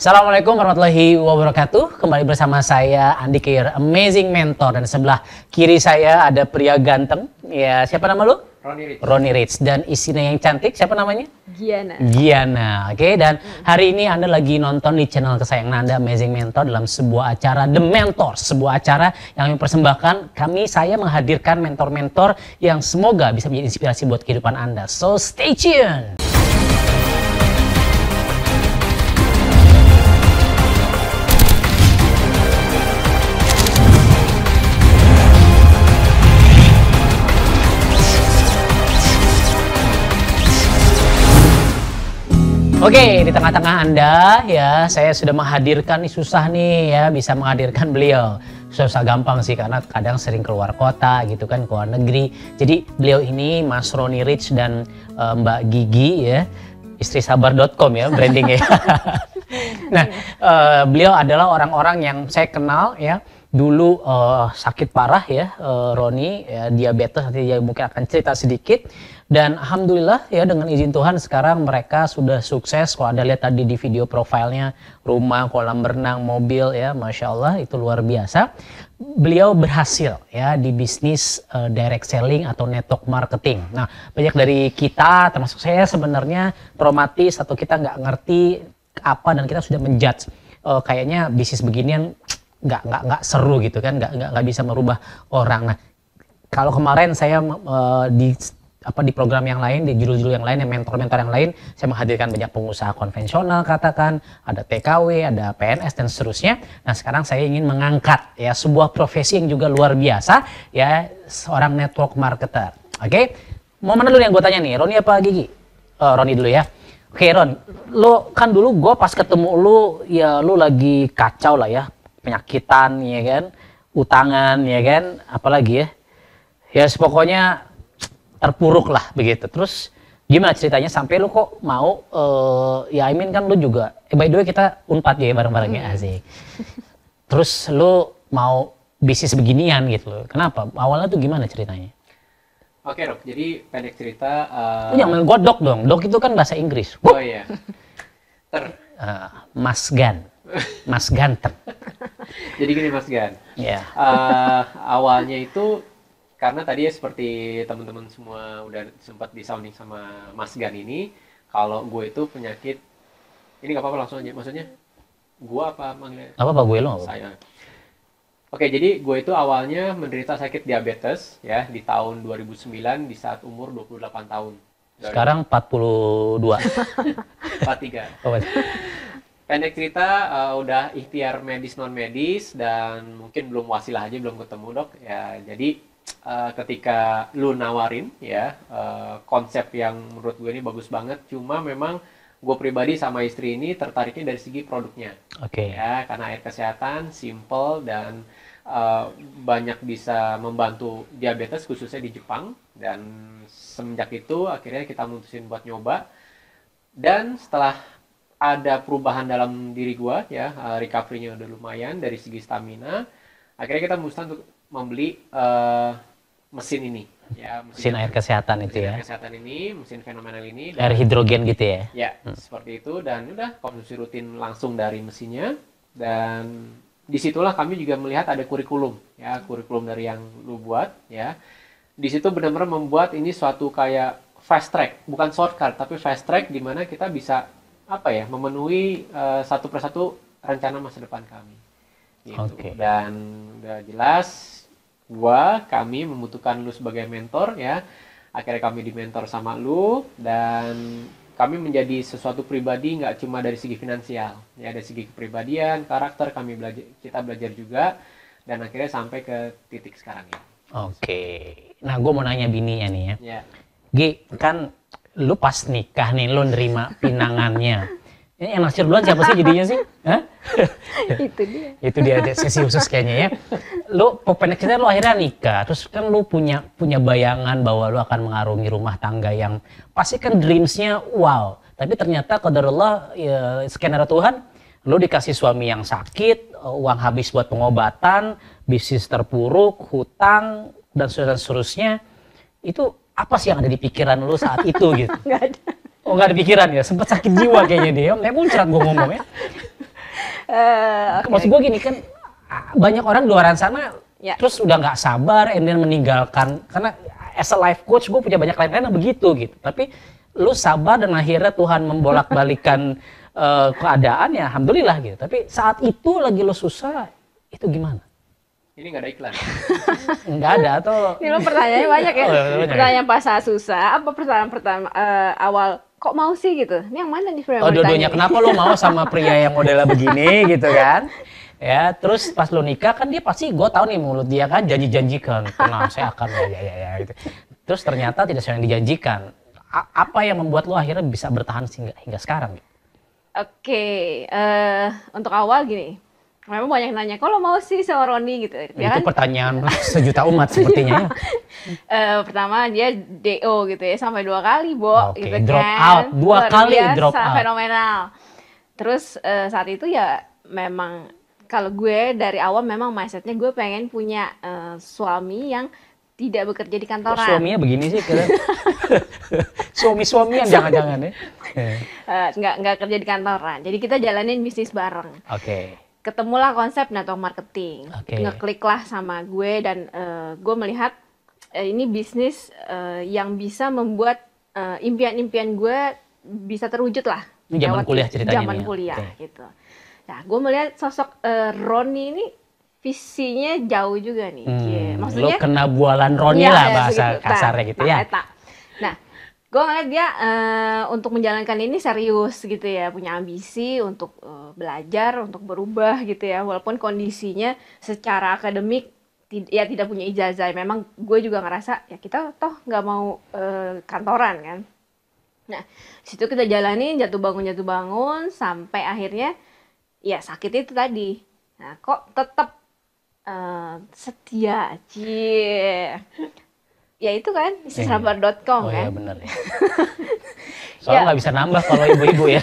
Assalamualaikum warahmatullahi wabarakatuh. Kembali bersama saya Andi Keir, Amazing Mentor, dan sebelah kiri saya ada pria ganteng. Ya, siapa nama lu? Ronnie Rich. Dan istrinya yang cantik, siapa namanya? Giana. Oke, dan hari ini Anda lagi nonton di channel kesayangan Anda, Amazing Mentor, dalam sebuah acara The Mentor, sebuah acara yang mempersembahkan saya menghadirkan mentor-mentor yang semoga bisa menjadi inspirasi buat kehidupan Anda. So stay tuned. Oke, di tengah-tengah Anda ya, saya sudah menghadirkan, nih susah nih ya bisa menghadirkan beliau. Susah gampang sih karena kadang sering keluar kota gitu kan, keluar negeri. Jadi beliau ini Mas Ronnie Rich dan Mbak Gigi ya, istrisabar.com ya brandingnya. Nah, beliau adalah orang-orang yang saya kenal ya. Dulu sakit parah ya, Ronnie ya, diabetes, nanti dia mungkin akan cerita sedikit. Dan alhamdulillah ya, dengan izin Tuhan sekarang mereka sudah sukses. Kalau Anda lihat tadi di video profilnya, rumah, kolam renang, mobil ya, Masya Allah itu luar biasa. Beliau berhasil ya di bisnis direct selling atau network marketing. Nah, banyak dari kita termasuk saya sebenarnya traumatis atau kita nggak ngerti apa, dan kita sudah menjudge kayaknya bisnis beginian nggak seru gitu kan, nggak bisa merubah orang. Nah, kalau kemarin saya di program yang lain, di judul-judul yang lain, yang mentor-mentor yang lain, saya menghadirkan banyak pengusaha konvensional, katakan ada TKW, ada PNS dan seterusnya. Nah, sekarang saya ingin mengangkat ya sebuah profesi yang juga luar biasa ya, seorang network marketer. Oke, mau mana dulu yang gue tanya nih, Ronnie apa Gigi? Ronnie dulu ya. Oke Ron, lo kan dulu gue pas ketemu lo ya, lo lagi kacau lah ya, penyakitan ya kan, utangan ya kan, apalagi ya, ya pokoknya terpuruk lah begitu. Terus gimana ceritanya sampai lu kok mau ya I mean kan lu juga by the way kita Unpad ya bareng-barengnya asik. Terus lu mau bisnis beginian gitu loh. Kenapa? Awalnya tuh gimana ceritanya? Oke Dok, jadi pendek cerita jangan gua Dok dong. Dok itu kan bahasa Inggris. Oh iya. Mas Gan. Mas Ganteng. Jadi gini Mas Gan. Ya. Awalnya itu karena tadi ya seperti teman-teman semua udah sempat disounding sama Mas Gan ini, kalau gue itu penyakit, ini nggak apa-apa langsung aja, maksudnya gue apa manggilnya? Apa gue lo? Saya. Oke, jadi gue itu awalnya menderita sakit diabetes ya di tahun 2009 di saat umur 28 tahun. Sekarang 42. 43. Oh, pendek cerita udah ikhtiar medis non medis dan mungkin belum wasilah aja, belum ketemu Dok ya. Jadi ketika lu nawarin ya konsep yang menurut gue ini bagus banget, cuma memang gue pribadi sama istri ini tertariknya dari segi produknya. Oke. Ya, karena air kesehatan simple dan banyak bisa membantu diabetes khususnya di Jepang, dan semenjak itu akhirnya kita mutusin buat nyoba. Dan setelah ada perubahan dalam diri gue ya, recovery-nya udah lumayan dari segi stamina, akhirnya kita memutuskan untuk membeli mesin ini ya, mesin air kesehatan itu ya, air kesehatan ini, mesin fenomenal ini, air hidrogen gitu ya. Ya, seperti itu. Dan udah konsumsi rutin langsung dari mesinnya, dan disitulah kami juga melihat ada kurikulum ya, kurikulum dari yang lu buat ya. Di situ benar-benar membuat ini suatu kayak fast track, bukan shortcut tapi fast track, di mana kita bisa apa ya, memenuhi satu persatu rencana masa depan kami gitu. Okay. Dan udah jelas kami membutuhkan lu sebagai mentor ya. Akhirnya kami dimentor sama lu, dan kami menjadi sesuatu pribadi nggak cuma dari segi finansial ya, dari segi kepribadian, karakter kita belajar juga, dan akhirnya sampai ke titik sekarang ya. Oke. Nah, gue mau nanya bininya nih ya. Ya. Gi, kan lu pas nikah nih, lu nerima pinangannya. Ini yang naksir duluan siapa sih jadinya sih? Hah? Itu dia. Itu dia sesi khusus kayaknya ya. Lu pendek cerita lu akhirnya nikah, terus kan lu punya bayangan bahwa lu akan mengarungi rumah tangga yang pasti kan dreams-nya wow. Tapi ternyata qadarullah ya, skenario Tuhan, lu dikasih suami yang sakit, uang habis buat pengobatan, bisnis terpuruk, hutang dan seterusnya. Itu apa sih yang ada di pikiran lu saat itu gitu? Nggak ada. Oh, nggak ada pikiran ya, sempat sakit jiwa kayaknya dia. Kayak muncrat gue ngomong ya. Maksud gue gini kan, banyak orang di luar sana Ya. terus udah nggak sabar, and then meninggalkan. Karena as a life coach gue punya banyak klien yang begitu gitu. Tapi lu sabar dan akhirnya Tuhan membolak-balikan keadaan ya, alhamdulillah gitu. Tapi saat itu lagi lu susah, itu gimana? Ini nggak ada iklan. Nggak ada atau? Ini lo pertanyaannya banyak ya. Oh, banyak. Pertanyaan pas saat susah, apa pertanyaan pertama awal kok mau sih gitu? Ini yang mana nih Oh, dua-duanya kenapa lu mau sama pria yang modelnya begini gitu kan? Ya, terus pas lu nikah kan dia pasti, gue tahu nih mulut dia kan janji-janjikan, nah saya akan ya gitu. Terus ternyata tidak sesuai yang dijanjikan. Apa yang membuat lu akhirnya bisa bertahan hingga sekarang? Oke, untuk awal gini, memang banyak nanya, kalau mau sih sama Roni gitu, ya Itu kan? pertanyaan sejuta umat sepertinya. Pertama dia DO gitu ya, sampai 2 kali, Bo, Oke, gitu drop kan. out, 2 Luar kali biasa, drop out. fenomenal. Terus saat itu ya memang kalau gue dari awal memang mindsetnya gue pengen punya suami yang tidak bekerja di Kok kantoran. suaminya begini sih? Suami-suamian jangan-jangan ya? Nggak kerja di kantoran. Jadi kita jalanin bisnis bareng. Oke. Ketemulah konsep network marketing. Oke. Ngeklik lah sama gue dan gue melihat ini bisnis yang bisa membuat impian-impian gue bisa terwujud lah. Ini zaman lewat kuliah ceritanya Zaman nih ya? kuliah Oke. gitu. Nah, gue melihat sosok Roni ini visinya jauh juga nih. Yeah. Maksudnya Lo kena bualan Roni iya, lah ya, bahasa begitu. kasarnya gitu ya. Eta. Nah, gue ngeliat dia untuk menjalankan ini serius gitu ya, punya ambisi untuk belajar, untuk berubah gitu ya, walaupun kondisinya secara akademik ya tidak punya ijazah. Memang gue juga ngerasa ya kita toh nggak mau kantoran kan. Nah, situ kita jalanin jatuh bangun sampai akhirnya ya sakit itu tadi. Nah, kok tetap setia, cie. Ya itu kan, istirahat.com Oh kan. iya bener ya. Soalnya nggak bisa nambah kalau ibu-ibu ya.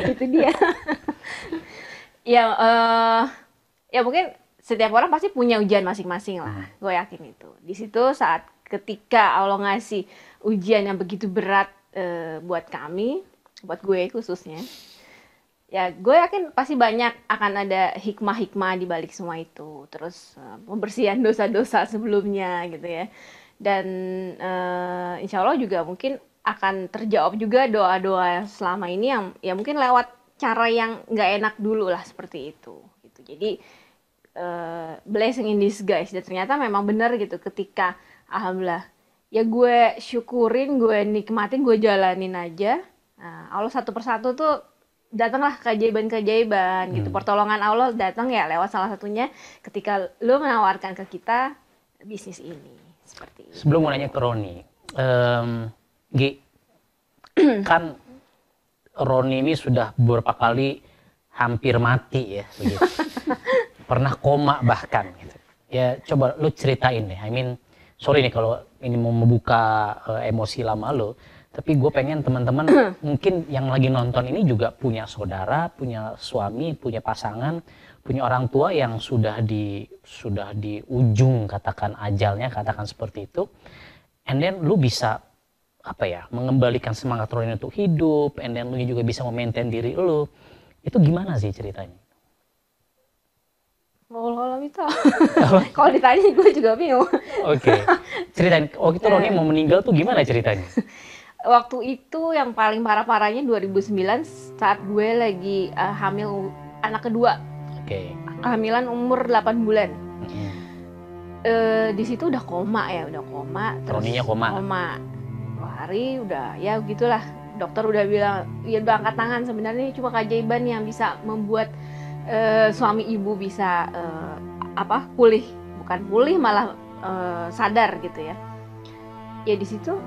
Itu dia. Ya, ya mungkin setiap orang pasti punya ujian masing-masing lah. Gue yakin itu. Di situ saat ketika Allah ngasih ujian yang begitu berat buat kami, buat gue khususnya. Ya, gue yakin pasti banyak akan ada hikmah-hikmah di balik semua itu. Terus pembersihan dosa-dosa sebelumnya gitu ya. Dan insya Allah juga mungkin akan terjawab juga doa-doa selama ini yang ya mungkin lewat cara yang nggak enak dulu lah seperti itu. Gitu. Jadi blessing in disguise. Dan ternyata memang benar gitu ketika alhamdulillah ya gue syukurin, gue nikmatin, gue jalanin aja. Nah, Allah satu persatu tuh datanglah keajaiban-keajaiban gitu. Pertolongan Allah datang ya lewat salah satunya ketika lu menawarkan ke kita bisnis ini. Seperti itu. Sebelum mau nanya ke Roni, Gi, kan Roni ini sudah beberapa kali hampir mati ya, begitu. Pernah koma bahkan. Gitu. Ya coba lu ceritain deh. I mean, sorry nih kalau ini mau membuka emosi lama lu, tapi gue pengen teman-teman mungkin yang lagi nonton ini juga punya saudara, punya suami, punya pasangan, punya orang tua yang sudah di ujung katakan ajalnya, katakan seperti itu. And then lu bisa apa ya, mengembalikan semangat Roni untuk hidup, and then lu juga bisa memaintain diri lu. Itu gimana sih ceritanya? Kalau itu, kalau ditanya gue juga bingung. Oke. Ceritain, waktu itu Roni mau meninggal tuh gimana ceritanya? Waktu itu yang paling parah-parahnya 2009 saat gue lagi hamil anak kedua. Oke. Kehamilan umur 8 bulan. Di situ udah koma ya, udah koma. Roninya koma. Koma. 2 hari udah ya gitulah. Dokter udah bilang, ya udah angkat tangan, sebenarnya ini cuma keajaiban yang bisa membuat suami ibu bisa pulih, bukan pulih malah sadar gitu ya. Ya di situ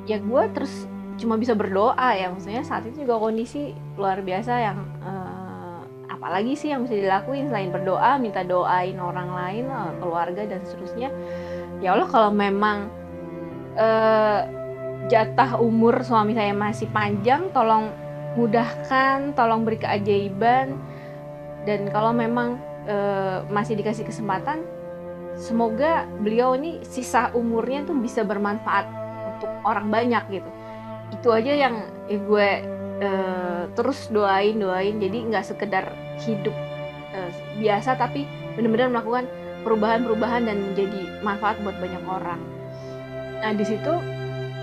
ya gue terus cuma bisa berdoa ya, maksudnya saat itu juga kondisi luar biasa yang apalagi sih yang bisa dilakuin selain berdoa, minta doain orang lain, keluarga dan seterusnya. Ya Allah, kalau memang jatah umur suami saya masih panjang, tolong mudahkan, tolong beri keajaiban. Dan kalau memang masih dikasih kesempatan, semoga beliau ini sisa umurnya tuh bisa bermanfaat untuk orang banyak gitu. Itu aja yang gue terus doain, jadi nggak sekedar hidup biasa, tapi benar-benar melakukan perubahan dan menjadi manfaat buat banyak orang. Nah di situ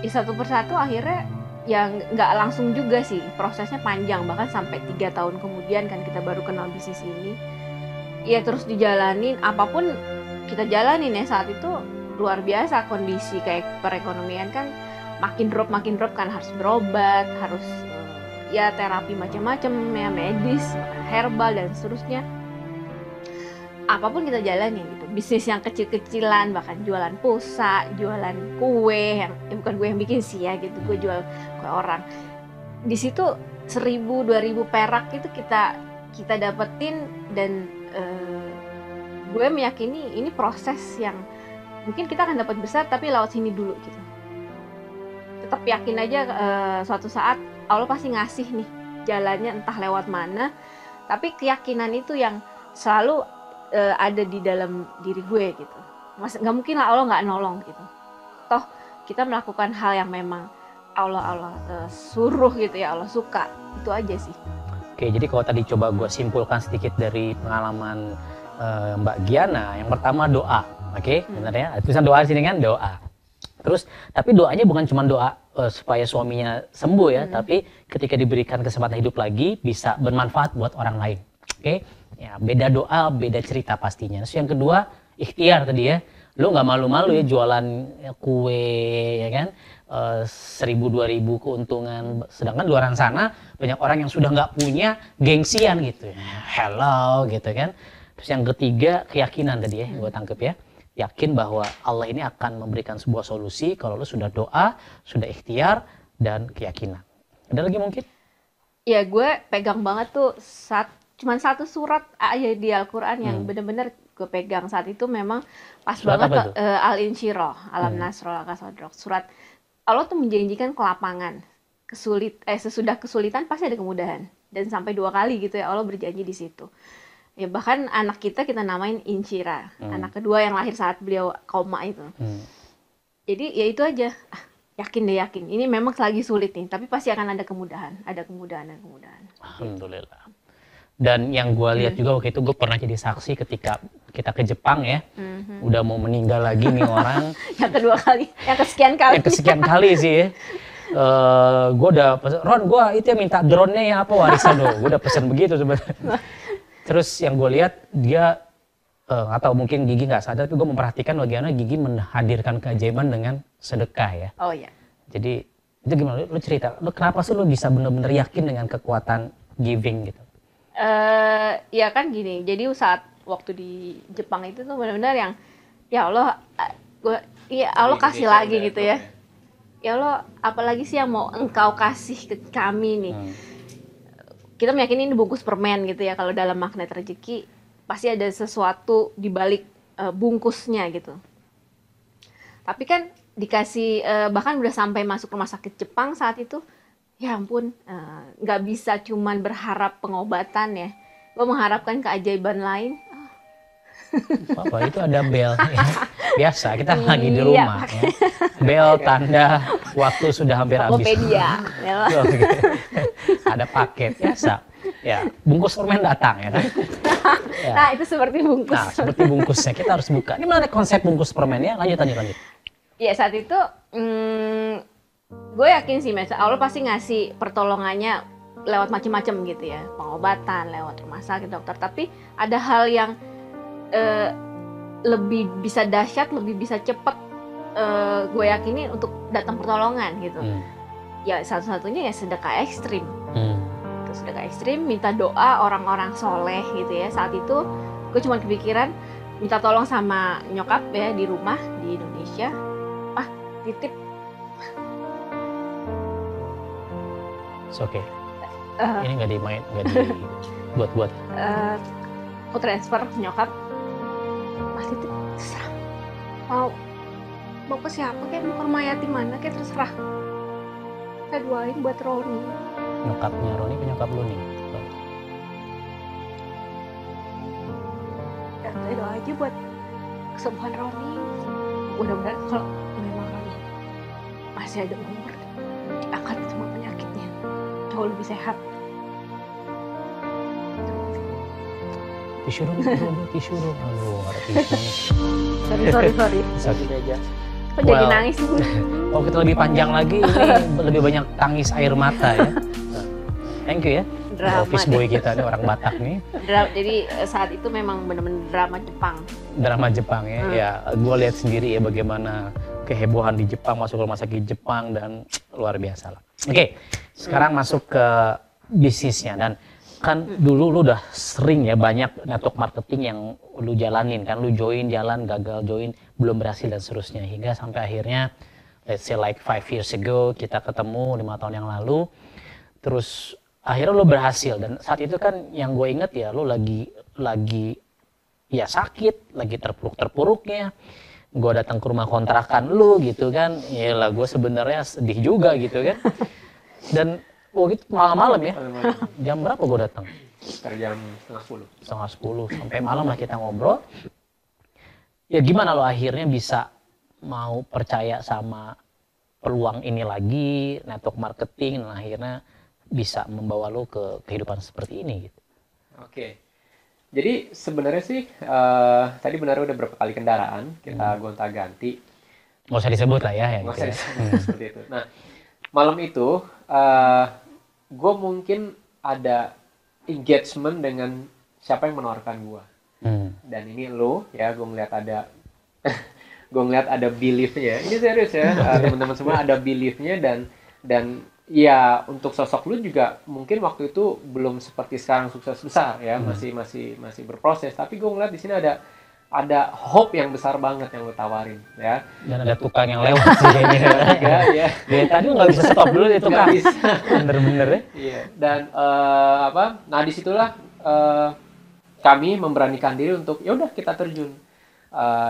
satu persatu akhirnya yang nggak langsung juga sih, prosesnya panjang, bahkan sampai 3 tahun kemudian kan kita baru kenal bisnis ini. Ya terus dijalanin, apapun kita jalanin ya saat itu luar biasa kondisi kayak perekonomian kan makin drop kan, harus berobat, harus ya terapi macam-macam ya, medis, herbal dan seterusnya. Apapun kita jalanin gitu, bisnis yang kecil-kecilan, bahkan jualan pulsa, jualan kue yang bukan gue yang bikin sih ya gitu, gue jual kue orang. Di situ 1.000-2.000 perak itu kita dapetin, dan gue meyakini ini proses yang mungkin kita akan dapat besar tapi lewat sini dulu gitu. Tetap yakin aja suatu saat Allah pasti ngasih nih jalannya, entah lewat mana, tapi keyakinan itu yang selalu ada di dalam diri gue gitu. Nggak mungkin lah Allah nggak nolong gitu. Toh kita melakukan hal yang memang Allah suruh gitu ya, Allah suka, itu aja sih. Oke, jadi kalau tadi coba gue simpulkan sedikit dari pengalaman Mbak Giana, yang pertama doa, oke, benar ya? Tulisan doa di sini kan doa. Terus, tapi doanya bukan cuma doa supaya suaminya sembuh ya, tapi ketika diberikan kesempatan hidup lagi bisa bermanfaat buat orang lain, oke? Ya, beda doa, beda cerita pastinya. Terus yang kedua, ikhtiar tadi ya. Lu nggak malu-malu ya jualan kue ya kan, 1.000-2.000 keuntungan. Sedangkan di luar sana banyak orang yang sudah nggak punya, gengsian gitu. Hello gitu kan. Terus yang ketiga, keyakinan tadi ya, gue tangkep ya. Yakin bahwa Allah ini akan memberikan sebuah solusi kalau lu sudah doa, sudah ikhtiar, dan keyakinan. Ada lagi mungkin? Ya gue pegang banget tuh cuman satu surat aja di Al-Quran yang bener-bener gue pegang saat itu, memang pas surat banget Al-Insyirah, Alam Nasrul Kasodrok. Surat Allah tuh menjanjikan kelapangan, sesudah kesulitan pasti ada kemudahan, dan sampai 2 kali gitu ya Allah berjanji di situ. Ya bahkan anak kita namain Insyirah, anak kedua yang lahir saat beliau koma itu. Jadi ya itu aja, yakin ini memang lagi sulit nih, tapi pasti akan ada kemudahan. Alhamdulillah. Dan yang gue lihat juga waktu itu, gue pernah jadi saksi ketika kita ke Jepang ya, udah mau meninggal lagi nih orang. Yang kedua kali, yang kesekian kali sih ya. Gue udah pesen, Ron, gue itu ya minta drone-nya ya apa warisan lo, gue udah pesen begitu sebenarnya. Terus yang gue lihat dia atau mungkin Gigi nggak sadar, tapi gue memperhatikan bagaimana Gigi menghadirkan keajaiban dengan sedekah ya. Oh iya. Jadi itu gimana? Lu cerita, lu kenapa sih lu bisa benar-benar yakin dengan kekuatan giving gitu? Ya kan gini, jadi saat waktu di Jepang itu tuh benar-benar yang ya Allah, Allah kasih lagi gitu ya. Ya Allah, apalagi sih yang mau Engkau kasih ke kami nih. Kita meyakini ini bungkus permen gitu ya, kalau dalam magnet rezeki pasti ada sesuatu di balik bungkusnya gitu. Tapi kan dikasih bahkan udah sampai masuk rumah sakit Jepang saat itu. Ya ampun, nggak bisa cuman berharap pengobatan ya. Gue mengharapkan keajaiban lain. Apa itu ada bel ya. Biasa kita lagi di rumah ya. Bel tanda waktu sudah hampir habis. Tokopedia. Ada paket biasa. Ya, bungkus permen datang ya kan. Ya. Nah, itu seperti bungkus. Nah, seperti bungkusnya kita harus buka. Ini mana konsep bungkus permennya? Lanjut. Ya, saat itu gue yakin sih, Allah pasti ngasih pertolongannya lewat macam-macam gitu ya, pengobatan, lewat rumah sakit, dokter. Tapi ada hal yang lebih bisa dahsyat, lebih bisa cepat, gue yakini untuk datang pertolongan gitu. Ya satu-satunya ya sedekah ekstrim. Sedekah ekstrim, minta doa orang-orang soleh gitu ya. Saat itu gue cuma kepikiran minta tolong sama nyokap ya di rumah di Indonesia. Titip. Oke. Ini nggak dibuat-buat. Aku transfer nyokap. Titip, terserah. Mau ke siapa kayak, mau ke rumah yatim mana kayak, terserah. Saya doain buat Roni. Nyokapnya Roni ke nyokap lu nih. Ya, saya doa aja buat kesembuhan Roni. Mudah-mudahan kalau memang Roni masih ada umur, diangkat semua penyakitnya. jauh lebih sehat. Tisu dong, tisu dong. Aduh, ada tisu. Sorry. Sakit Meja. Kok jadi nangis sih? Kalau kita lebih panjang lagi, ini lebih banyak tangis air mata ya. Thank you ya. Drama Office boy kita nih orang Batak nih. Jadi saat itu memang benar-benar drama Jepang. Drama Jepang ya. Ya, gue lihat sendiri ya bagaimana kehebohan di Jepang, masuk rumah sakit Jepang dan luar biasa lah. Oke, sekarang masuk ke bisnisnya dan kan dulu lu udah sering ya banyak network marketing yang lu jalanin kan, lu join jalan gagal join belum berhasil dan seterusnya hingga sampai akhirnya let's say like 5 years ago kita ketemu 5 tahun yang lalu terus akhirnya lu berhasil dan saat itu kan yang gue inget ya lu lagi ya sakit lagi terpuruk-terpuruknya gue datang ke rumah kontrakan lu gitu kan ya lah gue sebenarnya sedih juga gitu kan dan gitu malam-malam ya. Jam berapa gue datang? Sekitar jam setengah 10 sampai malam lah kita ngobrol. Ya gimana lo akhirnya bisa mau percaya sama peluang ini lagi, network marketing, dan akhirnya bisa membawa lo ke kehidupan seperti ini gitu. Oke. Jadi sebenarnya sih tadi benar udah berapa kali kendaraan kita gonta-ganti. Nggak usah disebut lah ya. Nggak gitu usah disebut seperti itu. Nah malam itu gue mungkin ada engagement dengan siapa yang menawarkan gue. Dan ini lo ya, gue ngeliat ada belief-nya. Ini serius ya, teman-teman semua ada belief-nya dan ya untuk sosok lu juga mungkin waktu itu belum seperti sekarang sukses besar ya, masih berproses. Tapi gue ngeliat di sini ada hope yang besar banget yang lo tawarin ya. Dan ada tukang yang lewat sih kayaknya. Ya. Dari tadi nggak bisa stop dulu itu Nggak kan. bisa. Bener-bener ya. Iya. Dan nah disitulah kami memberanikan diri untuk ya udah kita terjun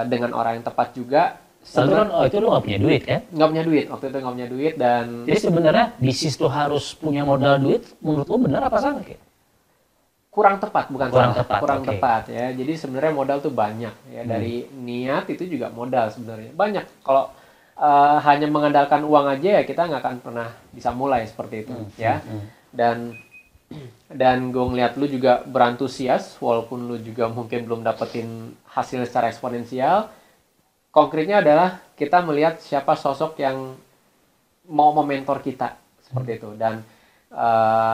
dengan orang yang tepat juga. Sebenarnya itu lo nggak punya duit kan? Nggak punya duit waktu itu nggak punya duit dan. Jadi sebenarnya bisnis lo harus punya modal duit. Menurut lo benar apa salah kayak? Kurang tepat, bukan kurang salah. Tepat, kurang okay. tepat ya. Jadi sebenarnya modal tuh banyak ya. Dari niat itu juga modal sebenarnya banyak. Kalau hanya mengandalkan uang aja ya kita nggak akan pernah bisa mulai seperti itu ya. Dan gue ngeliat lu juga berantusias walaupun lu juga mungkin belum dapetin hasil secara eksponensial. Konkretnya adalah kita melihat siapa sosok yang mau mementor kita seperti itu dan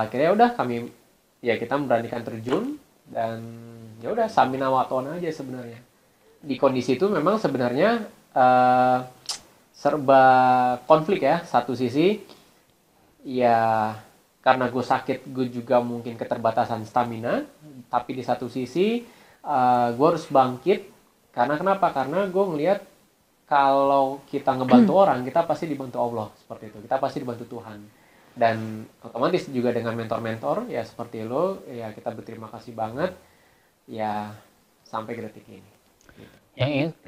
akhirnya udah kita memberanikan terjun dan ya udah samina waton aja sebenarnya. Di kondisi itu memang sebenarnya serba konflik ya. Satu sisi ya karena gue sakit gue juga mungkin keterbatasan stamina, tapi di satu sisi gue harus bangkit karena kenapa? Karena gue ngelihat kalau kita ngebantu orang kita pasti dibantu Allah seperti itu. Kita pasti dibantu Tuhan. Dan otomatis juga dengan mentor-mentor ya seperti lo ya kita berterima kasih banget ya sampai ke detik ini.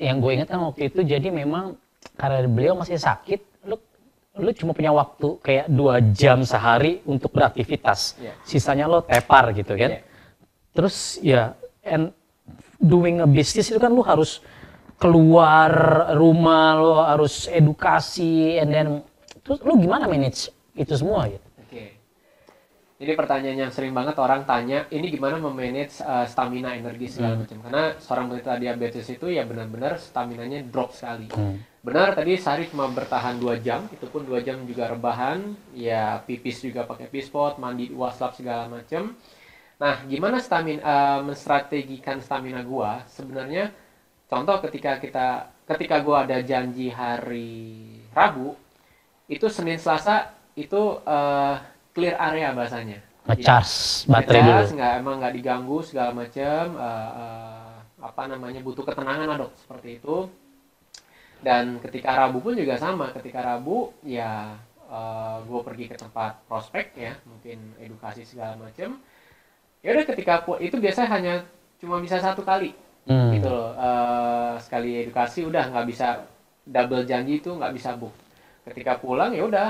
Yang gue ingat kan waktu itu jadi memang karena beliau masih sakit lu cuma punya waktu kayak 2 jam sehari untuk beraktivitas. Sisanya lo tepar gitu kan. Terus ya and doing a business itu kan lu harus keluar rumah, lo harus edukasi and then terus lu gimana manage itu semua gitu. Oke. Jadi pertanyaan yang sering banget orang tanya, ini gimana memanage stamina energi segala macam. Karena seorang penderita diabetes itu ya benar-benar staminanya drop sekali. Benar tadi sehari cuma bertahan 2 jam, itu pun 2 jam juga rebahan, ya pipis juga pakai pispot, mandi waslap segala macam. Nah, gimana menstrategikan stamina gua? Sebenarnya contoh ketika gua ada janji hari Rabu, itu Senin Selasa itu clear area bahasanya. Ngecas baterai dulu. Nggak diganggu segala macam. Butuh ketenangan lah dok seperti itu. Dan ketika Rabu pun juga sama. Ketika Rabu ya gue pergi ke tempat prospek ya, mungkin edukasi segala macam. Ya udah ketika itu biasanya hanya cuma bisa 1 kali gitu loh. Sekali edukasi udah nggak bisa double janji itu nggak bisa book. Ketika pulang ya udah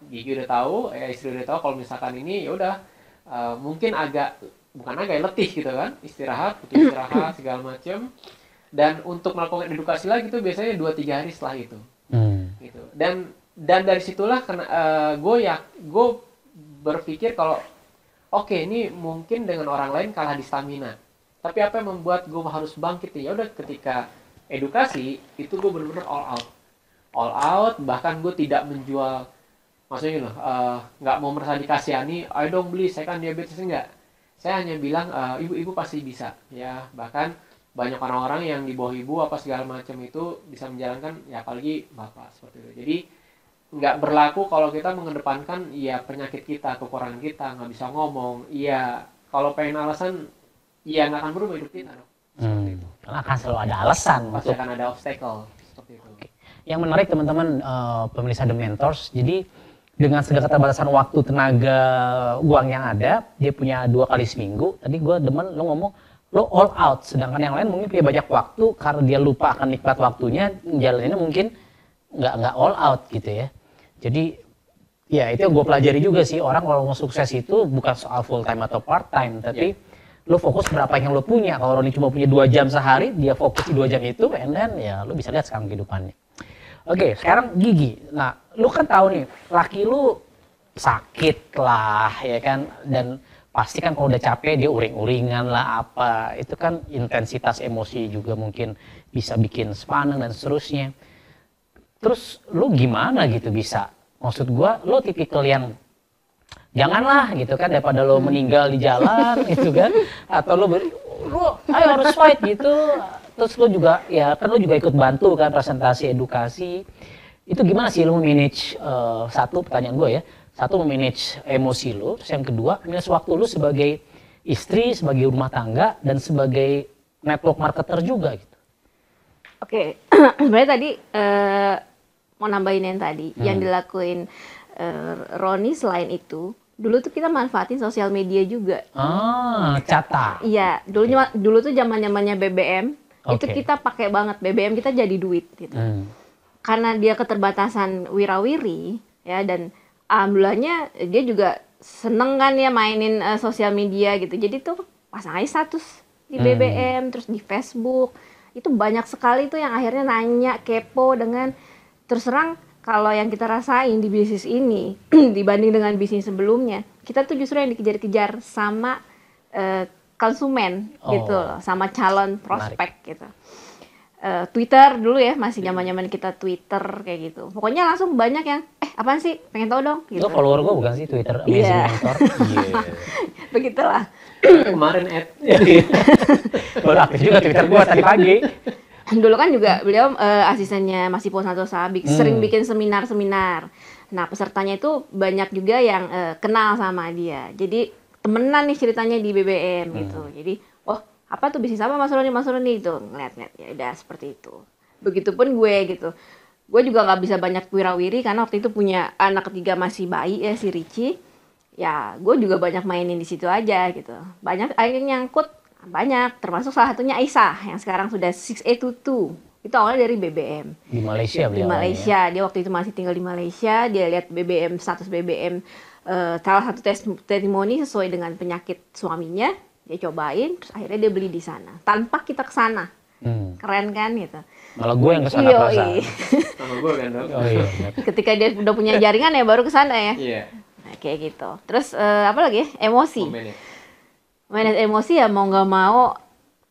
Gigi udah tahu, istri udah tahu kalau misalkan ini ya udah mungkin bukan agak letih gitu kan, butuh istirahat segala macam. Dan untuk melakukan edukasi lagi itu biasanya 2-3 hari setelah itu. Gitu. Dan dari situlah karena gue berpikir kalau oke, ini mungkin dengan orang lain kalah di stamina. Tapi apa yang membuat gue harus bangkit nih? Ya udah, ketika edukasi itu gue benar-benar all out, bahkan gue tidak menjual, maksudnya loh, nggak mau merasa dikasihani, ayo dong beli, saya kan diabetes, enggak. Saya hanya bilang ibu-ibu pasti bisa, ya. Bahkan banyak orang-orang yang di bawah ibu apa segala macam itu bisa menjalankan, ya apalagi bapak seperti itu. Jadi nggak berlaku kalau kita mengedepankan ya penyakit kita, kekurangan kita, nggak bisa ngomong, iya kalau pengen alasan, iya nggak akan berubah hidup kita dong. Seperti itu. Karena akan selalu ada alasan. Pasti akan ada obstacle seperti itu. Yang menarik teman-teman, pemirsa The Mentors, jadi dengan segala keterbatasan waktu, tenaga, uang yang ada, dia punya 2 kali seminggu. Tadi gue demen lo ngomong, lo all out, sedangkan yang lain mungkin punya banyak waktu karena dia lupa akan nikmat waktunya, jalaninnya mungkin nggak all out gitu ya. Jadi ya itu yang gue pelajari juga sih, orang kalau mau sukses itu bukan soal full time atau part time, tapi lo fokus berapa yang lo punya. Kalau Roni cuma punya 2 jam sehari, dia fokus di 2 jam itu, and then ya lo bisa lihat sekarang kehidupannya. Oke, sekarang Gigi. Nah, lu kan tahu nih, laki lu sakit lah, ya kan? Dan pasti kan kalau udah capek dia uring-uringan lah apa. Itu kan intensitas emosi juga mungkin bisa bikin sepaneng dan seterusnya. Terus lu gimana gitu bisa? Maksud gua, lu tipikal yang janganlah gitu kan, daripada lo meninggal di jalan gitu kan, atau lo ayo harus fight gitu. Terus lo juga, ya kan lo juga ikut bantu kan presentasi edukasi. Itu gimana sih lo manage, satu pertanyaan gue ya, satu manage emosi lo, terus yang kedua manage waktu lo sebagai istri, sebagai rumah tangga, dan sebagai network marketer juga gitu. Oke, sebenarnya tadi mau nambahin yang tadi, yang dilakuin Roni selain itu, dulu tuh kita manfaatin sosial media juga. Cata. Iya, dulu tuh zamannya BBM. Itu kita pakai banget BBM, kita jadi duit gitu. Karena dia keterbatasan wirawiri ya, dan alhamdulillahnya dia juga seneng kan ya mainin sosial media gitu. Jadi tuh pasang aja status di BBM, terus di Facebook. Itu banyak sekali tuh yang akhirnya nanya, kepo dengan terus terang. Kalau yang kita rasain di bisnis ini dibanding dengan bisnis sebelumnya, kita tuh justru yang dikejar-kejar sama konsumen gitu loh, sama calon prospek gitu. Twitter dulu ya, masih zaman-zaman kita Twitter kayak gitu. Pokoknya langsung banyak yang apaan sih? Pengen tahu dong gitu. Lo follower gue bukan sih Twitter Amazing Mentor? Begitulah. Kemarin baru aktif juga Twitter gue tadi pagi. Dulu kan juga beliau asistennya Mas Ipo Santosa, sering bikin seminar-seminar. Nah, pesertanya itu banyak juga yang kenal sama dia. Jadi temenan nih ceritanya di BBM gitu. Jadi, oh apa tuh bisnis apa Mas Roni itu ngeliat-ngeliat, ya udah seperti itu. Begitupun gue gitu. Gue juga nggak bisa banyak wirawiri karena waktu itu punya anak ketiga masih bayi ya, si Ricci. Ya, gue juga banyak mainin di situ aja gitu. Banyak akhirnya nyangkut. Banyak, termasuk salah satunya Aisyah yang sekarang sudah 6A22. Itu awalnya dari BBM. Di Malaysia Di Malaysia, dia waktu itu masih tinggal di Malaysia. Dia lihat BBM, status BBM, salah satu testimoni sesuai dengan penyakit suaminya. Dia cobain, terus akhirnya dia beli di sana. Tanpa kita ke sana. Keren kan gitu. Malah gue yang kesana perasa. Sama gue kan dong. Ketika dia udah punya jaringan ya baru ke sana ya. Iya. Nah, kayak gitu. Terus apa lagi ya? Emosi. Manage emosi ya mau nggak mau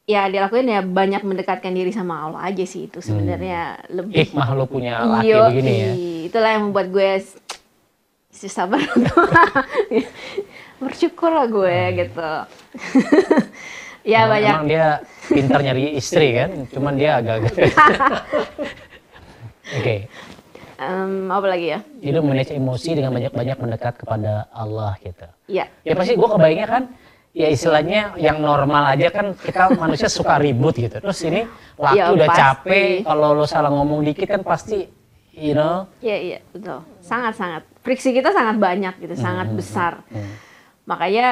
ya dilakuin ya, banyak mendekatkan diri sama Allah aja sih, itu sebenarnya lebih hikmah lo punya laki begini ya. Itulah yang membuat gue sabar bersyukur lah gue gitu. Ya banyak. Emang dia pintar nyari istri kan, cuman dia agak Oke. Apa lagi ya? Jadi manage emosi dengan banyak-banyak mendekat kepada Allah gitu. Iya. Ya pasti gue kebayangnya kan, ya istilahnya yang normal aja kan kita manusia suka ribut gitu. Terus ini laki ya, udah pasti. capek, kalau lo salah ngomong dikit kan pasti, you know. Iya betul. Sangat friksi kita sangat banyak gitu, sangat besar. Makanya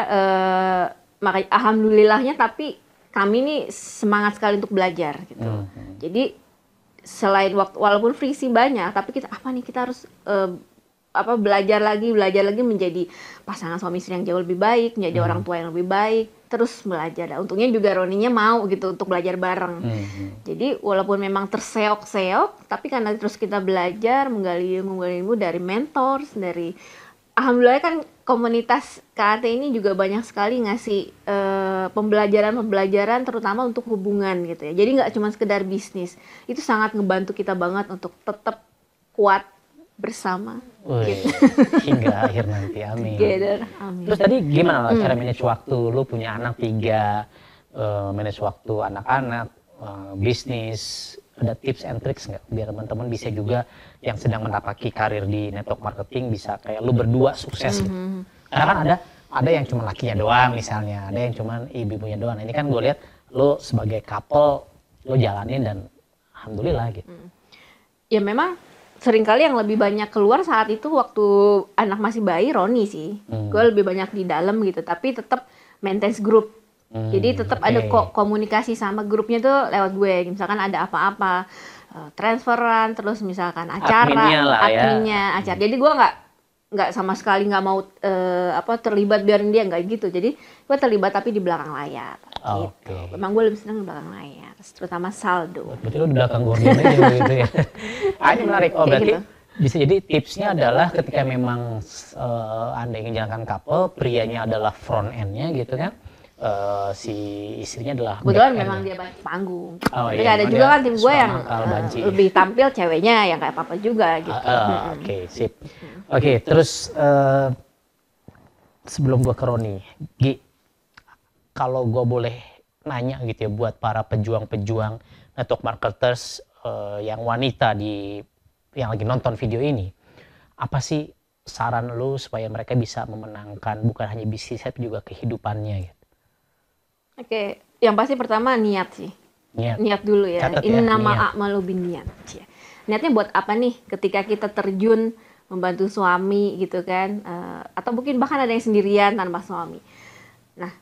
alhamdulillahnya tapi kami nih semangat sekali untuk belajar gitu. Jadi selain waktu, walaupun friksi banyak, tapi kita harus belajar lagi menjadi pasangan suami istri yang jauh lebih baik, menjadi orang tua yang lebih baik, terus belajar. Dan untungnya juga Roninya mau gitu untuk belajar bareng. Jadi walaupun memang terseok-seok, tapi karena terus kita belajar, menggali ilmu dari mentors, dari alhamdulillah kan komunitas KAT ini juga banyak sekali ngasih pembelajaran terutama untuk hubungan gitu ya. Jadi nggak cuma sekedar bisnis, itu sangat ngebantu kita banget untuk tetap kuat bersama. Wih, hingga akhir nanti, amin. Together, amin. Terus tadi gimana cara manage waktu? Lu punya anak 3, manage waktu anak-anak, bisnis, ada tips and tricks nggak biar teman-teman bisa juga yang sedang menapaki karir di network marketing bisa kayak lu berdua sukses gitu. Karena kan ada yang cuma lakinya doang misalnya, ada yang cuma ibu-ibunya doang. Nah, ini kan gue lihat lu sebagai couple lu jalanin dan alhamdulillah gitu. Ya memang seringkali yang lebih banyak keluar saat itu waktu anak masih bayi Roni sih. Gue lebih banyak di dalam gitu, tapi tetap maintain grup. Jadi tetap ada komunikasi sama grupnya tuh lewat gue. Misalkan ada apa-apa, transferan, terus misalkan acara, adminnya, acara. Jadi gue nggak sama sekali nggak mau terlibat biarin dia nggak gitu. Jadi gue terlibat tapi di belakang layar. Gitu. Memang gue lebih senang di belakang layar, terutama saldo. Berarti lu di belakang gorden aja gitu ya. Ini menarik. Oh berarti gitu. Bisa jadi tipsnya adalah ketika memang Anda ingin jalankan couple, prianya adalah front end-nya gitu kan. Si istrinya adalah kebetulan memang dia banci panggung. Tapi ada juga kan tim gue yang lebih tampil ceweknya yang kayak papa juga gitu. Oke, sip. Oke, terus sebelum gue ke Roni, Gi, kalau gue boleh nanya gitu ya buat para pejuang-pejuang network marketers yang wanita yang lagi nonton video ini, apa sih saran lu supaya mereka bisa memenangkan bukan hanya bisnis tapi juga kehidupannya gitu? Oke, yang pasti pertama niat sih. Niat dulu ya. Catat ini ya, nama a'malu bin niat. Niatnya buat apa nih ketika kita terjun membantu suami gitu kan, atau mungkin bahkan ada yang sendirian tanpa suami. Nah,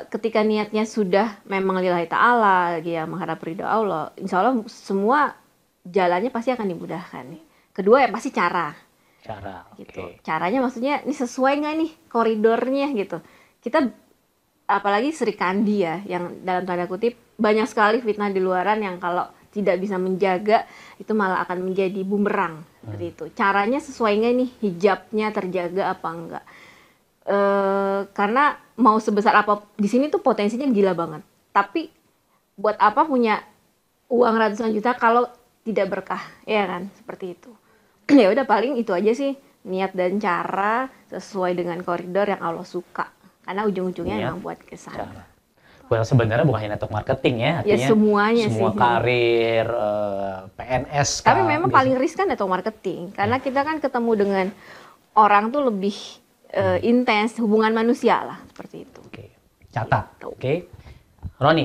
ketika niatnya sudah memang lillahi ta'ala, ya mengharap ridho Allah, insya Allah semua jalannya pasti akan dimudahkan nih. Kedua yang pasti cara gitu. Caranya maksudnya ini sesuai nggak nih koridornya gitu. Kita apalagi Sri Kandi ya, yang dalam tanda kutip banyak sekali fitnah di luaran yang kalau tidak bisa menjaga itu malah akan menjadi bumerang seperti itu. Caranya sesuai nggak nih, hijabnya terjaga apa enggak? Karena mau sebesar apa di sini tuh potensinya gila banget. Tapi buat apa punya uang ratusan juta kalau tidak berkah, ya kan? Seperti itu. Ya udah paling itu aja sih, niat dan cara sesuai dengan koridor yang Allah suka. Karena ujung-ujungnya emang buat kesana. Well, sebenarnya bukan hanya network marketing ya, artinya semuanya semua sih. Karir, PNS. Tapi memang paling riskan network marketing, karena kita kan ketemu dengan orang tuh lebih intens, hubungan manusia lah, seperti itu. Oke. Catat, oke. Ron,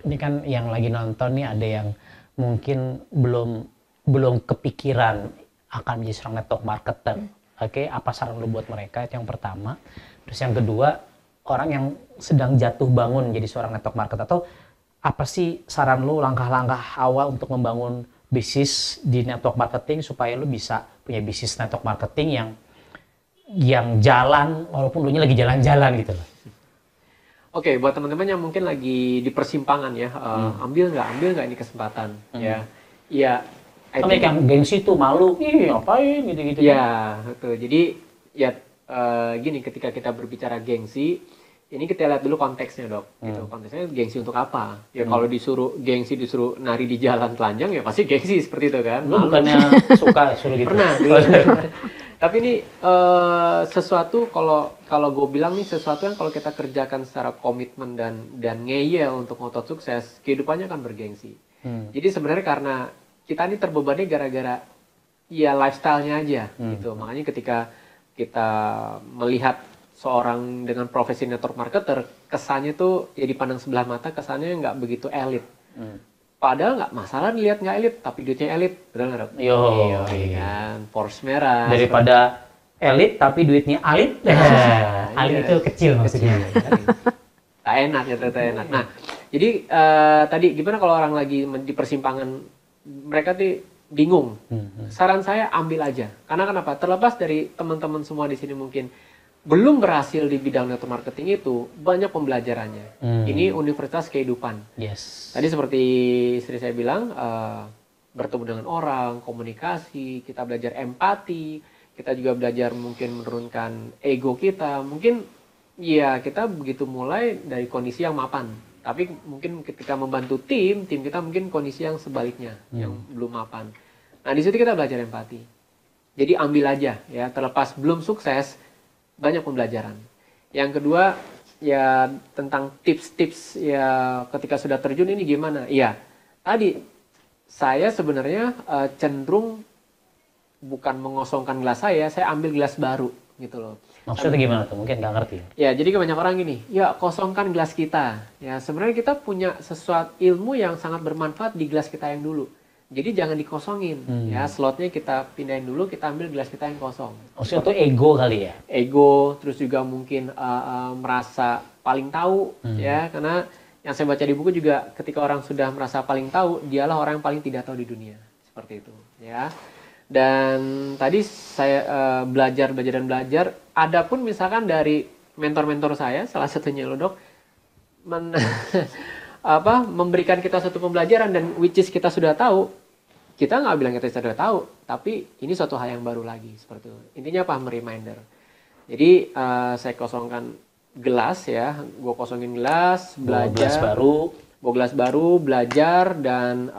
ini kan yang lagi nonton nih ada yang mungkin belum kepikiran akan menjadi seorang network marketer. Oke, apa saran lu buat mereka? Itu yang pertama. Terus yang kedua, orang yang sedang jatuh bangun jadi seorang network marketer, atau apa sih saran lu langkah-langkah awal untuk membangun bisnis di network marketing supaya lu bisa punya bisnis network marketing yang jalan walaupun lu nya lagi jalan-jalan gitu loh. Oke, buat teman-teman yang mungkin lagi di persimpangan ya, ambil nggak ini kesempatan ya. Iya. Tapi yang gengsi tuh malu, ngapain gitu-gitu. Ya, betul. Jadi ya gini, ketika kita berbicara gengsi, ini kita lihat dulu konteksnya dok. Gitu. Konteksnya gengsi untuk apa? Ya kalau disuruh nari di jalan telanjang ya pasti gengsi seperti itu kan. Lu bukannya suka suruh gitu? Pernah. Tapi ini sesuatu kalau gue bilang nih sesuatu yang kalau kita kerjakan secara komitmen dan ngeyel untuk ngotot sukses, kehidupannya akan bergengsi. Jadi sebenarnya karena kita ini terbebani gara-gara ya lifestyle-nya aja gitu. Makanya ketika kita melihat seorang dengan profesi network marketer, kesannya tuh ya dipandang sebelah mata, kesannya nggak begitu elit. Padahal nggak masalah lihat nggak elit, tapi duitnya elit, betul nggak dok? Iya kan, Porsche merah. Daripada elit tapi duitnya alit, alit itu kecil maksudnya. Tak enak ya, tak enak. Nah, jadi tadi gimana kalau orang lagi di persimpangan, mereka tuh bingung. Saran saya ambil aja. Karena kenapa? Terlepas dari teman-teman semua di sini mungkin belum berhasil di bidang network marketing itu, banyak pembelajarannya. Ini universitas kehidupan. Yes. Tadi seperti istri saya bilang, bertemu dengan orang, komunikasi, kita belajar empati, kita juga belajar mungkin menurunkan ego kita. Mungkin ya kita begitu mulai dari kondisi yang mapan. Tapi mungkin ketika membantu tim kita mungkin kondisi yang sebaliknya, yang belum mapan. Nah, di situ kita belajar empati. Jadi ambil aja ya, terlepas belum sukses, banyak pembelajaran. Yang kedua, ya tentang tips-tips ya ketika sudah terjun ini gimana? Iya, tadi saya sebenarnya cenderung bukan mengosongkan gelas saya ambil gelas baru gitu loh. Maksudnya gimana tuh? Mungkin nggak ngerti. Ya, jadi kebanyakan orang gini, ya kosongkan gelas kita. Ya, sebenarnya kita punya sesuatu ilmu yang sangat bermanfaat di gelas kita yang dulu. Jadi jangan dikosongin. Ya, slotnya kita pindahin dulu, kita ambil gelas kita yang kosong. Maksudnya itu ego kali ya? Ego, terus juga mungkin merasa paling tahu, ya, karena yang saya baca di buku juga ketika orang sudah merasa paling tahu, dialah orang yang paling tidak tahu di dunia, seperti itu, ya. Dan tadi saya belajar. Adapun misalkan dari mentor-mentor saya, salah satunya lo dok, memberikan kita satu pembelajaran dan which is kita sudah tahu, kita nggak bilang kita sudah tahu, tapi ini suatu hal yang baru lagi, seperti itu. Intinya apa? Reminder. Jadi saya kosongkan gelas ya, gue kosongin gelas, belajar, bawa gelas baru, belajar dan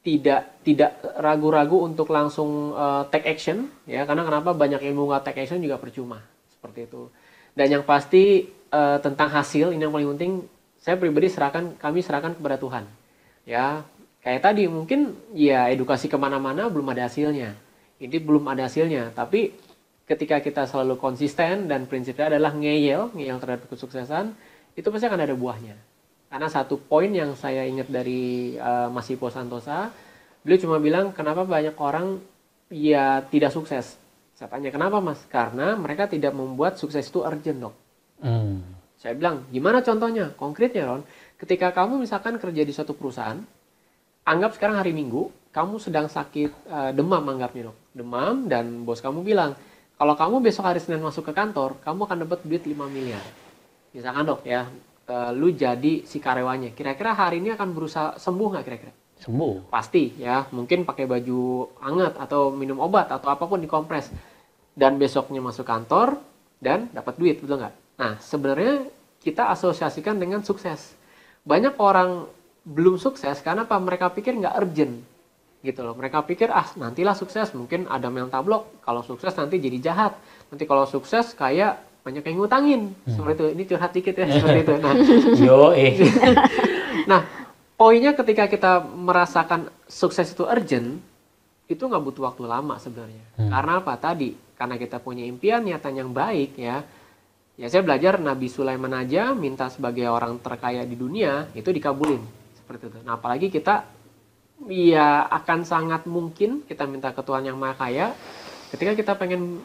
tidak ragu-ragu untuk langsung take action ya, karena kenapa banyak ilmu nggak take action juga percuma, seperti itu. Dan yang pasti tentang hasil ini yang paling penting, saya pribadi kami serahkan kepada Tuhan ya. Kayak tadi mungkin ya edukasi kemana-mana belum ada hasilnya, ini belum ada hasilnya, tapi ketika kita selalu konsisten dan prinsipnya adalah ngeyel terhadap kesuksesan, itu pasti akan ada buahnya. Karena satu poin yang saya ingat dari Mas Ipo Santosa, beliau cuma bilang kenapa banyak orang ya tidak sukses. Saya tanya kenapa Mas? Karena mereka tidak membuat sukses itu urgent dok. Saya bilang gimana contohnya? Konkretnya Ron, ketika kamu misalkan kerja di suatu perusahaan, anggap sekarang hari Minggu, kamu sedang sakit demam anggapnya dok. Demam dan bos kamu bilang, kalau kamu besok hari Senin masuk ke kantor, kamu akan dapat duit 5 miliar. Misalkan dok ya, lu jadi si karyawannya, kira-kira hari ini akan berusaha sembuh nggak kira-kira? Sembuh. Pasti ya, mungkin pakai baju hangat atau minum obat atau apapun dikompres. Dan besoknya masuk kantor dan dapat duit, betul nggak? Nah, sebenarnya kita asosiasikan dengan sukses. Banyak orang belum sukses karena apa? Mereka pikir nggak urgent. Gitu loh. Mereka pikir, nantilah sukses, mungkin ada mental block. Kalau sukses nanti jadi jahat. Nanti kalau sukses kayak banyak yang ngutangin, seperti itu. Ini curhat dikit ya, seperti itu. Nah, nah, poinnya ketika kita merasakan sukses itu urgent, itu nggak butuh waktu lama sebenarnya. Karena apa? Tadi, karena kita punya impian, niatan yang baik ya. Ya saya belajar Nabi Sulaiman aja minta sebagai orang terkaya di dunia, itu dikabulin. Seperti itu. Nah, apalagi kita, ya akan sangat mungkin kita minta ke Tuhan yang Maha Kaya. Ketika kita pengen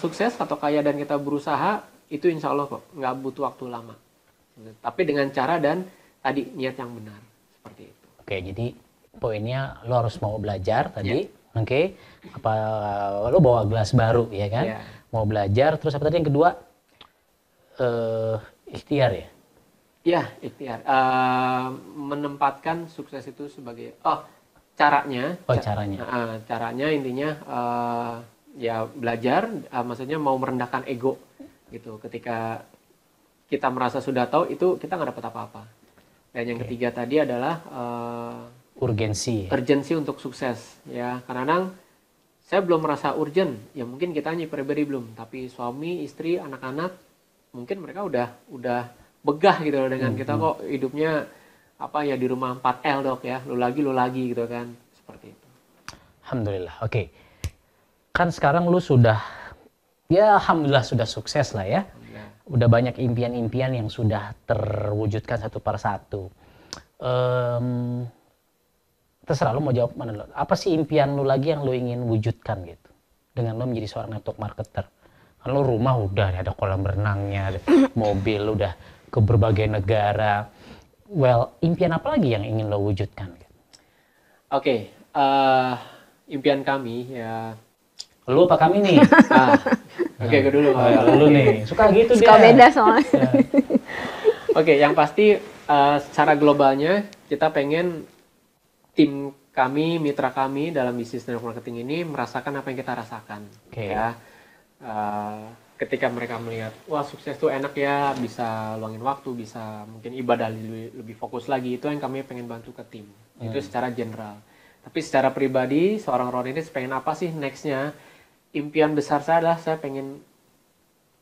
sukses atau kaya dan kita berusaha, itu insya Allah kok nggak butuh waktu lama. Tapi dengan cara dan tadi niat yang benar, seperti itu. Oke, jadi poinnya lo harus mau belajar tadi, oke? Apa lo bawa gelas baru ya kan? Mau belajar, terus apa tadi yang kedua? Ikhtiar ya? Iya, ikhtiar. Menempatkan sukses itu sebagai caranya. Caranya intinya ya belajar, maksudnya mau merendahkan ego gitu. Ketika kita merasa sudah tahu, itu kita nggak dapat apa-apa. Dan yang ketiga tadi adalah urgensi untuk sukses ya. Kadang-kadang saya belum merasa urgent, ya mungkin kita pribadi belum, tapi suami, istri, anak-anak mungkin mereka udah begah gitu loh dengan kita kok hidupnya di rumah 4L dok ya, lu lagi gitu kan, seperti itu. Alhamdulillah. Oke. Kan sekarang lu sudah, ya alhamdulillah sudah sukses lah ya. Udah banyak impian-impian yang sudah terwujudkan satu per satu. Terserah lu mau jawab mana lu. Apa sih impian lu lagi yang lu ingin wujudkan gitu? Dengan lu menjadi seorang network marketer. Kan lu rumah udah ada kolam renangnya, ada mobil udah ke berbagai negara. Well, impian apa lagi yang ingin lo wujudkan? Oke, impian kami ya. Lu apa kami nih? Oke, gue dulu. Lu nih, suka gitu suka dia. Beda soalnya. Oke, yang pasti secara globalnya kita pengen tim kami, mitra kami dalam bisnis network marketing ini merasakan apa yang kita rasakan. Oke. Ya. Ketika mereka melihat, wah sukses tuh enak ya, bisa luangin waktu, bisa mungkin ibadah lebih fokus lagi, itu yang kami pengen bantu ke tim. Itu secara general. Tapi secara pribadi, seorang Roninis pengen apa sih nextnya? Impian besar saya adalah saya pengen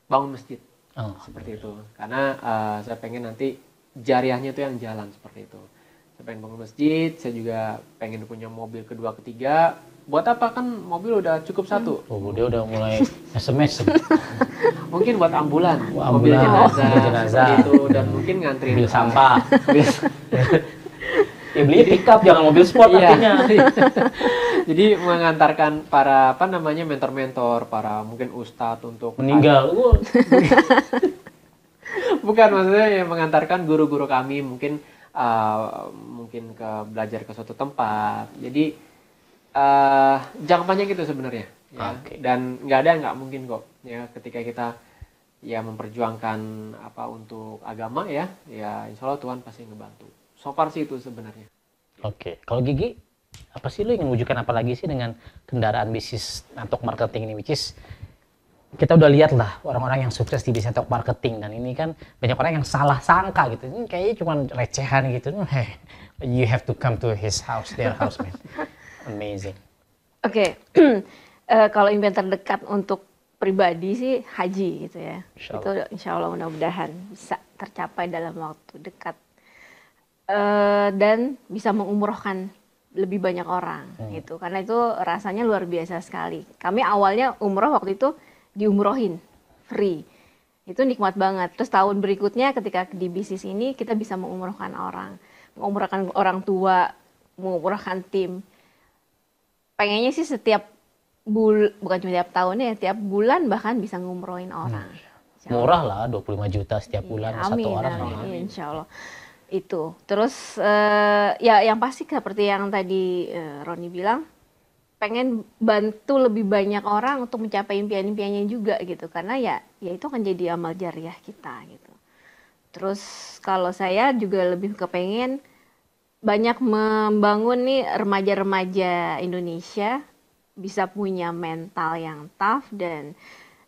bangun masjid. Seperti itu. Karena saya pengen nanti jariahnya itu yang jalan seperti itu. Saya pengen bangun masjid, saya juga pengen punya mobil kedua, ketiga. Buat apa, kan mobil udah cukup satu. Oh, dia udah mulai SMS. Mungkin buat ambulan, Ambulan, mobil jenazah. seperti itu, dan mungkin ngantrin Mobil sampah. Ya beli pickup, jangan mobil sport Iya. artinya. Jadi mengantarkan para mentor-mentor, para mungkin ustadz untuk Meninggal. bukan, maksudnya ya mengantarkan guru-guru kami mungkin ke belajar ke suatu tempat. Jadi jangka panjang gitu sebenarnya. Ya. Oke. Dan nggak ada yang nggak mungkin kok. Ya, ketika kita ya memperjuangkan apa untuk agama ya insya Allah Tuhan pasti ngebantu. So far sih itu sebenarnya. Oke, kalau Gigi, apa sih lu ingin wujudkan apa lagi sih dengan kendaraan bisnis network marketing ini, which is kita udah lihat lah orang-orang yang sukses di bisnis network marketing, dan ini kan banyak orang yang salah sangka gitu, ini kayaknya cuma recehan gitu. Hey, you have to come to his house, their house, man. Amazing. Oke. Kalau impian terdekat untuk pribadi sih haji gitu ya. Insya Itu insya Allah mudah-mudahan bisa tercapai dalam waktu dekat. Dan bisa mengumrohkan lebih banyak orang gitu. Karena itu rasanya luar biasa sekali. Kami awalnya umroh waktu itu diumrohin free. Itu nikmat banget. Terus tahun berikutnya ketika di bisnis ini kita bisa mengumrohkan orang. Mengumrohkan orang tua, mengumrohkan tim. Pengennya sih bukan cuma tiap tahun ya, tiap bulan bahkan bisa ngumrohin orang. Murah lah, 25 juta setiap bulan satu orang. Amin, insya Allah. Itu. Terus ya yang pasti seperti yang tadi Roni bilang, pengen bantu lebih banyak orang untuk mencapai impian-impiannya juga gitu. Karena ya itu akan jadi amal jariah kita gitu. Terus kalau saya juga lebih kepengen banyak membangun nih remaja-remaja Indonesia bisa punya mental yang tough, dan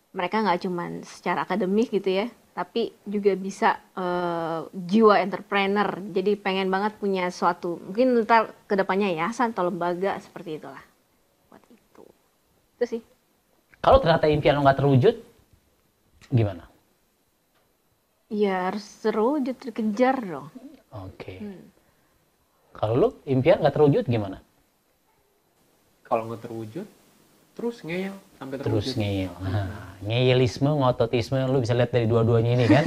mereka nggak cuma secara akademik gitu ya, tapi juga bisa jiwa entrepreneur. Jadi pengen banget punya suatu, mungkin ntar kedepannya yayasan atau lembaga seperti itulah. Buat itu sih. Kalau ternyata impian lo nggak terwujud, gimana? Ya harus terwujud, dikejar dong. Oke. Kalau lu impian nggak terwujud gimana? Kalau nggak terwujud, terus ngeyel sampai terwujud. Terus ngeyel. Nah, ngeyelisme, ngototisme, lu bisa lihat dari dua-duanya ini kan.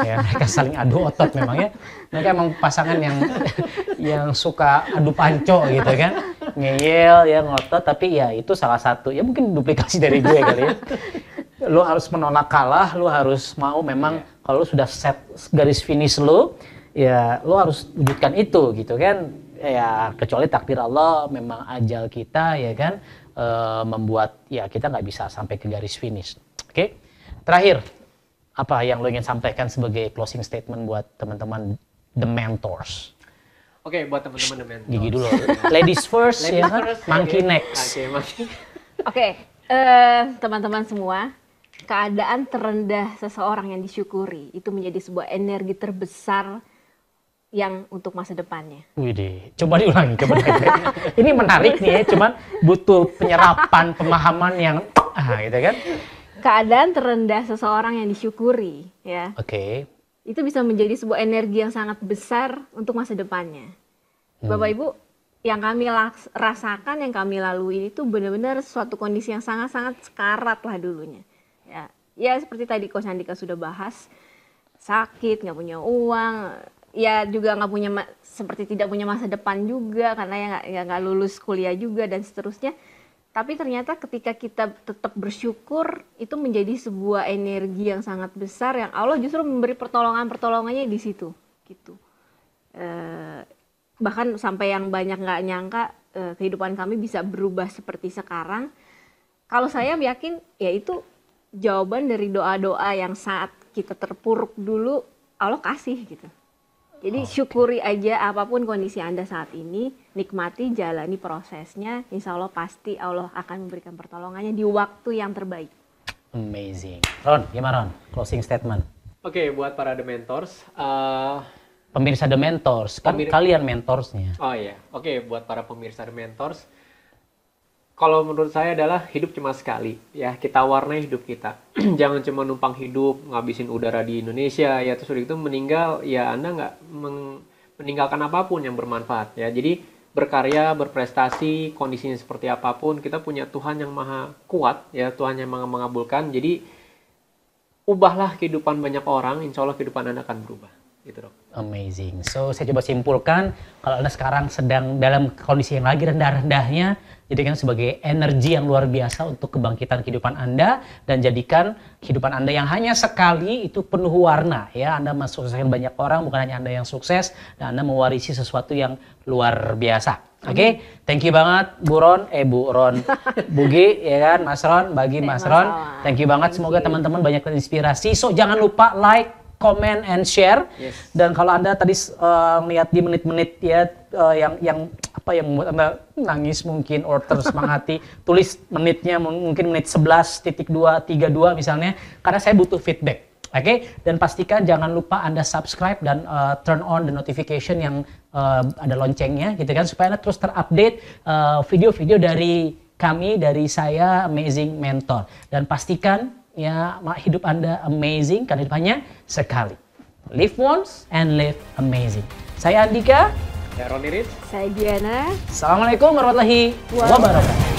Ya, mereka saling adu otot memang ya. Mereka emang pasangan yang suka adu panco gitu kan. Ngeyel ya, ngotot, tapi ya itu salah satu, ya mungkin duplikasi dari gue kali ya. Lu harus menolak kalah, lu harus mau memang kalau lu sudah set garis finish lu, ya lu harus wujudkan itu gitu kan. Ya kecuali takdir Allah memang ajal kita ya kan membuat ya kita nggak bisa sampai ke garis finish. Oke. Terakhir, apa yang lo ingin sampaikan sebagai closing statement buat teman-teman The Mentors? Oke, buat teman-teman The Mentors. Gigi dulu. Ladies first ya kan. Monkey okay. next. Oke, monkey. Oke, teman-teman semua, keadaan terendah seseorang yang disyukuri itu menjadi sebuah energi terbesar yang untuk masa depannya. Widih, coba diulangi. Ini menarik nih ya, cuman butuh penyerapan pemahaman yang gitu kan. Keadaan terendah seseorang yang disyukuri, ya. Oke. Itu bisa menjadi sebuah energi yang sangat besar untuk masa depannya. Bapak Ibu, yang kami rasakan, yang kami lalui itu benar-benar suatu kondisi yang sangat-sangat sekarat lah dulunya. Ya seperti tadi Coach Andika sudah bahas, sakit, nggak punya uang, ya juga nggak punya seperti tidak punya masa depan juga karena ya nggak lulus kuliah juga dan seterusnya. Tapi ternyata ketika kita tetap bersyukur itu menjadi sebuah energi yang sangat besar yang Allah justru memberi pertolongannya di situ gitu. Bahkan sampai yang banyak nggak nyangka kehidupan kami bisa berubah seperti sekarang. Kalau saya yakin ya itu jawaban dari doa-doa yang saat kita terpuruk dulu Allah kasih gitu. Jadi syukuri aja apapun kondisi Anda saat ini, nikmati, jalani prosesnya, insya Allah pasti Allah akan memberikan pertolongannya di waktu yang terbaik. Amazing. Ron, gimana Ron? Closing statement. Oke, buat para The Mentors, Pemirsa The Mentors, kan kalian mentorsnya. oh iya, oke, buat para pemirsa The Mentors, kalau menurut saya adalah hidup cuma sekali, ya kita warnai hidup kita. Jangan cuma numpang hidup, ngabisin udara di Indonesia, ya terus udah itu meninggal, ya Anda nggak meninggalkan apapun yang bermanfaat, ya. Jadi berkarya, berprestasi, kondisinya seperti apapun, kita punya Tuhan yang maha kuat, ya Tuhan yang maha mengabulkan. Jadi ubahlah kehidupan banyak orang, insya Allah kehidupan Anda akan berubah. Gitu dong. Amazing. So saya coba simpulkan, kalau Anda sekarang sedang dalam kondisi yang lagi rendah-rendahnya, jadikan sebagai energi yang luar biasa untuk kebangkitan kehidupan Anda, dan jadikan kehidupan Anda yang hanya sekali itu penuh warna, ya. Anda mensukseskan banyak orang, bukan hanya Anda yang sukses, dan Anda mewarisi sesuatu yang luar biasa. Oke, thank you banget Bu Ron, Bu Gi, ya kan, Mas Ron, bagi Mas Ron. Thank you banget, semoga teman-teman banyak terinspirasi. So jangan lupa like, comment, and share. Yes. Dan kalau Anda tadi lihat di menit-menit ya yang membuat Anda nangis mungkin or tersemangati, tulis menitnya mungkin menit 11.232 misalnya, karena saya butuh feedback. Oke, dan pastikan jangan lupa Anda subscribe dan turn on the notification yang ada loncengnya gitu kan, supaya Anda terus terupdate video-video dari kami, dari saya Amazing Mentor. Dan pastikan ya hidup Anda amazing karena hidupannya sekali. Live once and live amazing. Saya Andika. Ya Ron Iris. Saya Diana. Assalamualaikum warahmatullahi wabarakatuh.